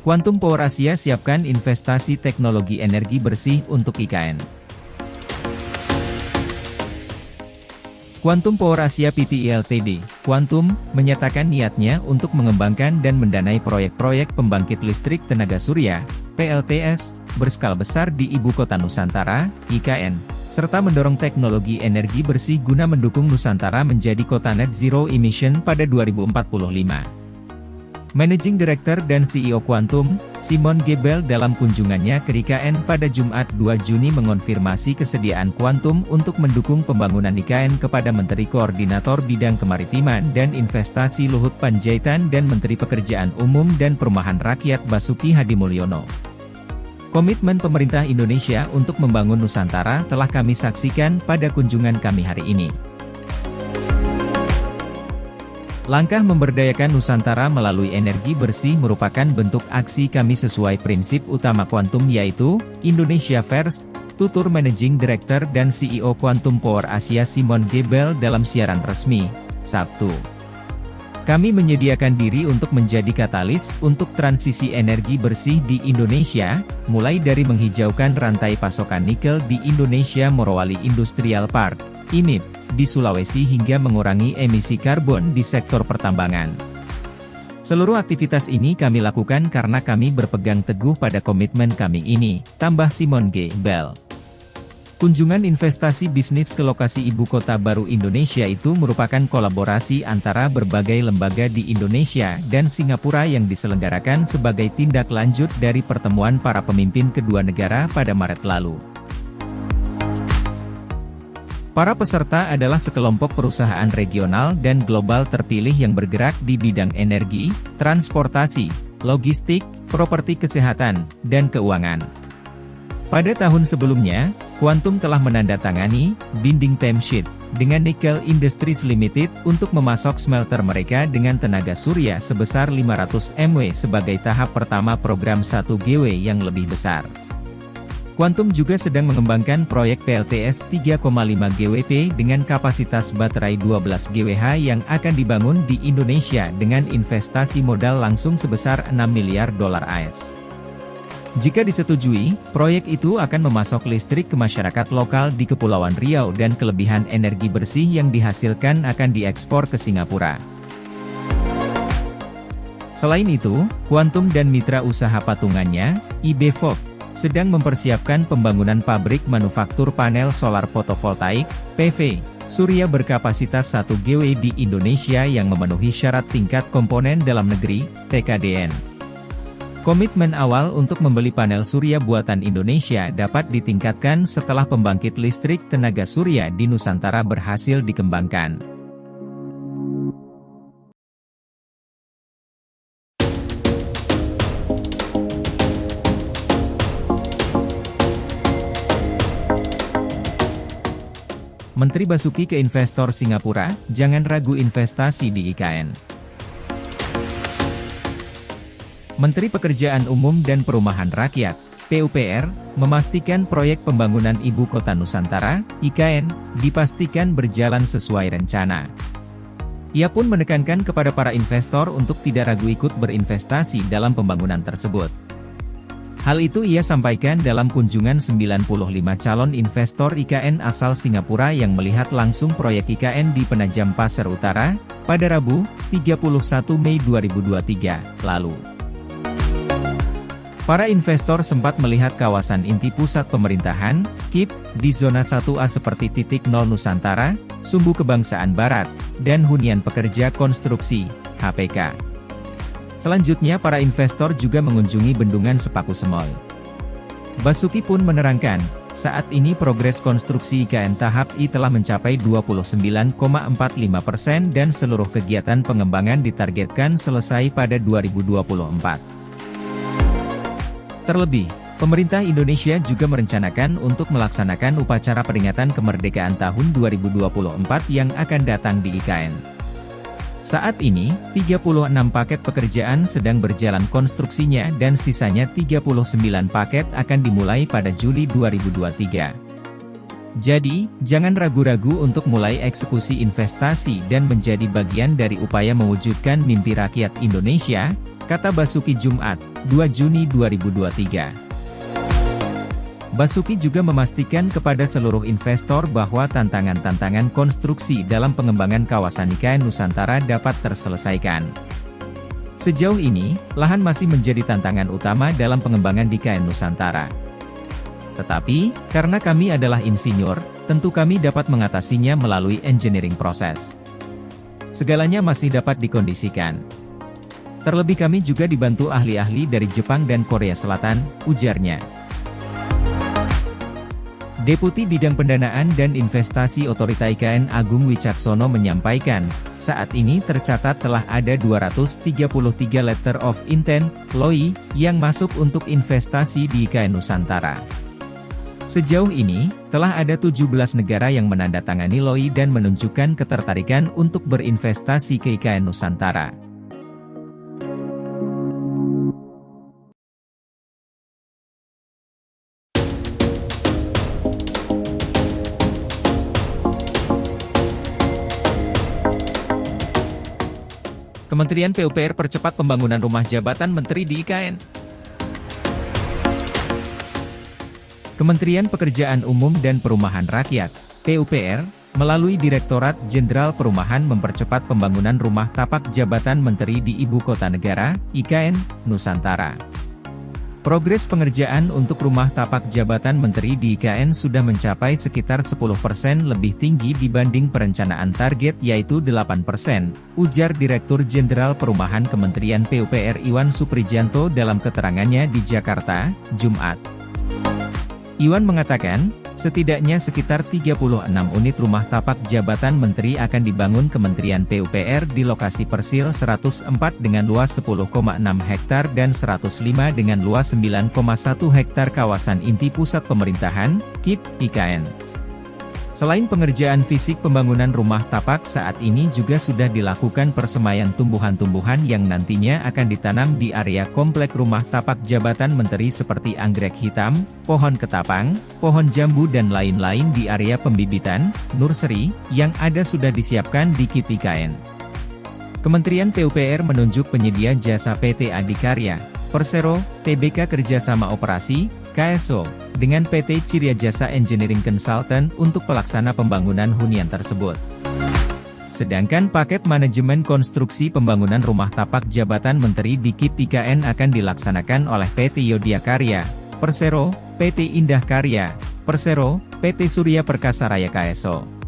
Quantum Power Asia siapkan investasi teknologi energi bersih untuk IKN. Quantum Power Asia Pte Ltd, Quantum, menyatakan niatnya untuk mengembangkan dan mendanai proyek-proyek pembangkit listrik tenaga surya, PLTS, berskala besar di Ibu Kota Nusantara, IKN, serta mendorong teknologi energi bersih guna mendukung Nusantara menjadi kota net zero emission pada 2045. Managing Director dan CEO Quantum, Simon Gebel dalam kunjungannya ke IKN pada Jumat 2 Juni mengonfirmasi kesediaan Quantum untuk mendukung pembangunan IKN kepada Menteri Koordinator Bidang Kemaritiman dan Investasi Luhut Panjaitan dan Menteri Pekerjaan Umum dan Perumahan Rakyat Basuki Hadimulyono. Komitmen pemerintah Indonesia untuk membangun Nusantara telah kami saksikan pada kunjungan kami hari ini. Langkah memberdayakan Nusantara melalui energi bersih merupakan bentuk aksi kami sesuai prinsip utama Quantum yaitu, Indonesia First, tutur Managing Director dan CEO Quantum Power Asia Simon Gebel dalam siaran resmi, Sabtu. Kami menyediakan diri untuk menjadi katalis untuk transisi energi bersih di Indonesia, mulai dari menghijaukan rantai pasokan nikel di Indonesia Morowali Industrial Park, IMIP, di Sulawesi hingga mengurangi emisi karbon di sektor pertambangan. Seluruh aktivitas ini kami lakukan karena kami berpegang teguh pada komitmen kami ini, tambah Simon Gebel. Kunjungan investasi bisnis ke lokasi ibu kota baru Indonesia itu merupakan kolaborasi antara berbagai lembaga di Indonesia dan Singapura yang diselenggarakan sebagai tindak lanjut dari pertemuan para pemimpin kedua negara pada Maret lalu. Para peserta adalah sekelompok perusahaan regional dan global terpilih yang bergerak di bidang energi, transportasi, logistik, properti kesehatan, dan keuangan. Pada tahun sebelumnya, Quantum telah menandatangani binding term sheet dengan Nickel Industries Limited untuk memasok smelter mereka dengan tenaga surya sebesar 500 MW sebagai tahap pertama program 1 GW yang lebih besar. Quantum juga sedang mengembangkan proyek PLTS 3,5 GWP dengan kapasitas baterai 12 GWh yang akan dibangun di Indonesia dengan investasi modal langsung sebesar 6 miliar dolar AS. Jika disetujui, proyek itu akan memasok listrik ke masyarakat lokal di Kepulauan Riau dan kelebihan energi bersih yang dihasilkan akan diekspor ke Singapura. Selain itu, Quantum dan mitra usaha patungannya, IBVOG, sedang mempersiapkan pembangunan pabrik manufaktur panel solar fotovoltaik, PV, surya berkapasitas 1 GW di Indonesia yang memenuhi syarat tingkat komponen dalam negeri, TKDN. Komitmen awal untuk membeli panel surya buatan Indonesia dapat ditingkatkan setelah pembangkit listrik tenaga surya di Nusantara berhasil dikembangkan. Menteri Basuki ke investor Singapura, jangan ragu investasi di IKN. Menteri Pekerjaan Umum dan Perumahan Rakyat, PUPR, memastikan proyek pembangunan Ibu Kota Nusantara, IKN, dipastikan berjalan sesuai rencana. Ia pun menekankan kepada para investor untuk tidak ragu ikut berinvestasi dalam pembangunan tersebut. Hal itu ia sampaikan dalam kunjungan 95 calon investor IKN asal Singapura yang melihat langsung proyek IKN di Penajam Pasir Utara, pada Rabu, 31 Mei 2023, lalu. Para investor sempat melihat kawasan inti pusat pemerintahan, KIP, di zona 1A seperti Titik Nol Nusantara, Sumbu Kebangsaan Barat, dan Hunian Pekerja Konstruksi, HPK. Selanjutnya para investor juga mengunjungi Bendungan Sepaku Semoy. Basuki pun menerangkan, saat ini progres konstruksi IKN tahap I telah mencapai 29,45% dan seluruh kegiatan pengembangan ditargetkan selesai pada 2024. Terlebih, pemerintah Indonesia juga merencanakan untuk melaksanakan upacara peringatan kemerdekaan tahun 2024 yang akan datang di IKN. Saat ini, 36 paket pekerjaan sedang berjalan konstruksinya dan sisanya 39 paket akan dimulai pada Juli 2023. Jadi, jangan ragu-ragu untuk mulai eksekusi investasi dan menjadi bagian dari upaya mewujudkan mimpi rakyat Indonesia, kata Basuki Jumat, 2 Juni 2023. Basuki juga memastikan kepada seluruh investor bahwa tantangan-tantangan konstruksi dalam pengembangan kawasan IKN Nusantara dapat terselesaikan. Sejauh ini, lahan masih menjadi tantangan utama dalam pengembangan di IKN Nusantara. Tetapi, karena kami adalah insinyur, tentu kami dapat mengatasinya melalui engineering proses. Segalanya masih dapat dikondisikan. Terlebih kami juga dibantu ahli-ahli dari Jepang dan Korea Selatan, ujarnya. Deputi Bidang Pendanaan dan Investasi Otorita IKN Agung Wicaksono menyampaikan, saat ini tercatat telah ada 233 Letter of Intent, LOI, yang masuk untuk investasi di IKN Nusantara. Sejauh ini, telah ada 17 negara yang menandatangani LOI dan menunjukkan ketertarikan untuk berinvestasi ke IKN Nusantara. Kementerian PUPR percepat pembangunan rumah jabatan menteri di IKN. Kementerian Pekerjaan Umum dan Perumahan Rakyat, PUPR, melalui Direktorat Jenderal Perumahan mempercepat pembangunan rumah tapak jabatan menteri di Ibu Kota Negara, IKN, Nusantara. Progres pengerjaan untuk rumah tapak jabatan menteri di IKN sudah mencapai sekitar 10% lebih tinggi dibanding perencanaan target yaitu 8%, ujar Direktur Jenderal Perumahan Kementerian PUPR Iwan Suprijanto dalam keterangannya di Jakarta, Jumat. Iwan mengatakan, setidaknya sekitar 36 unit rumah tapak jabatan menteri akan dibangun Kementerian PUPR di lokasi Persil 104 dengan luas 10,6 hektar dan 105 dengan luas 9,1 hektar kawasan inti pusat pemerintahan, KIP, IKN. Selain pengerjaan fisik pembangunan rumah tapak saat ini juga sudah dilakukan persemaian tumbuhan-tumbuhan yang nantinya akan ditanam di area komplek rumah tapak jabatan menteri seperti anggrek hitam, pohon ketapang, pohon jambu dan lain-lain di area pembibitan, nursery, yang ada sudah disiapkan di KIP IKN. Kementerian PUPR menunjuk penyedia jasa PT Adikarya, Persero, Tbk Kerjasama Operasi, KSO, dengan PT Cirya Jasa Engineering Consultant untuk pelaksana pembangunan hunian tersebut. Sedangkan paket manajemen konstruksi pembangunan rumah tapak jabatan menteri di KIP IKN akan dilaksanakan oleh PT Yodya Karya, Persero, PT Indah Karya, Persero, PT Surya Perkasa Raya KSO.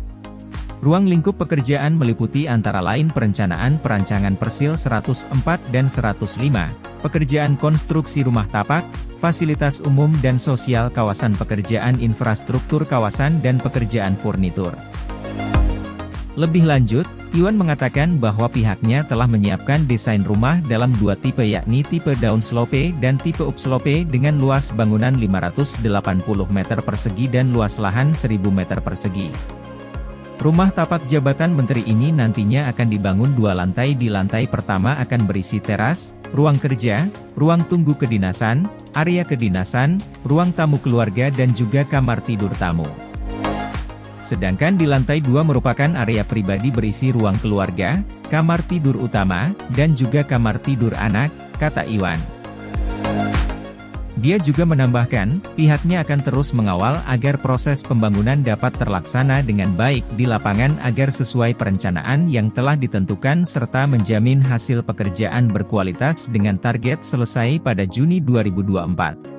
Ruang lingkup pekerjaan meliputi antara lain perencanaan perancangan Persil 104 dan 105, pekerjaan konstruksi rumah tapak, fasilitas umum dan sosial kawasan pekerjaan infrastruktur kawasan dan pekerjaan furnitur. Lebih lanjut, Iwan mengatakan bahwa pihaknya telah menyiapkan desain rumah dalam dua tipe yakni tipe downslope dan tipe upslope dengan luas bangunan 580 meter persegi dan luas lahan 1000 meter persegi. Rumah tapak jabatan menteri ini nantinya akan dibangun 2 lantai. Di lantai pertama akan berisi teras, ruang kerja, ruang tunggu kedinasan, area kedinasan, ruang tamu keluarga dan juga kamar tidur tamu. Sedangkan di lantai 2 merupakan area pribadi berisi ruang keluarga, kamar tidur utama, dan juga kamar tidur anak, kata Iwan. Dia juga menambahkan, pihaknya akan terus mengawal agar proses pembangunan dapat terlaksana dengan baik di lapangan agar sesuai perencanaan yang telah ditentukan serta menjamin hasil pekerjaan berkualitas dengan target selesai pada Juni 2024.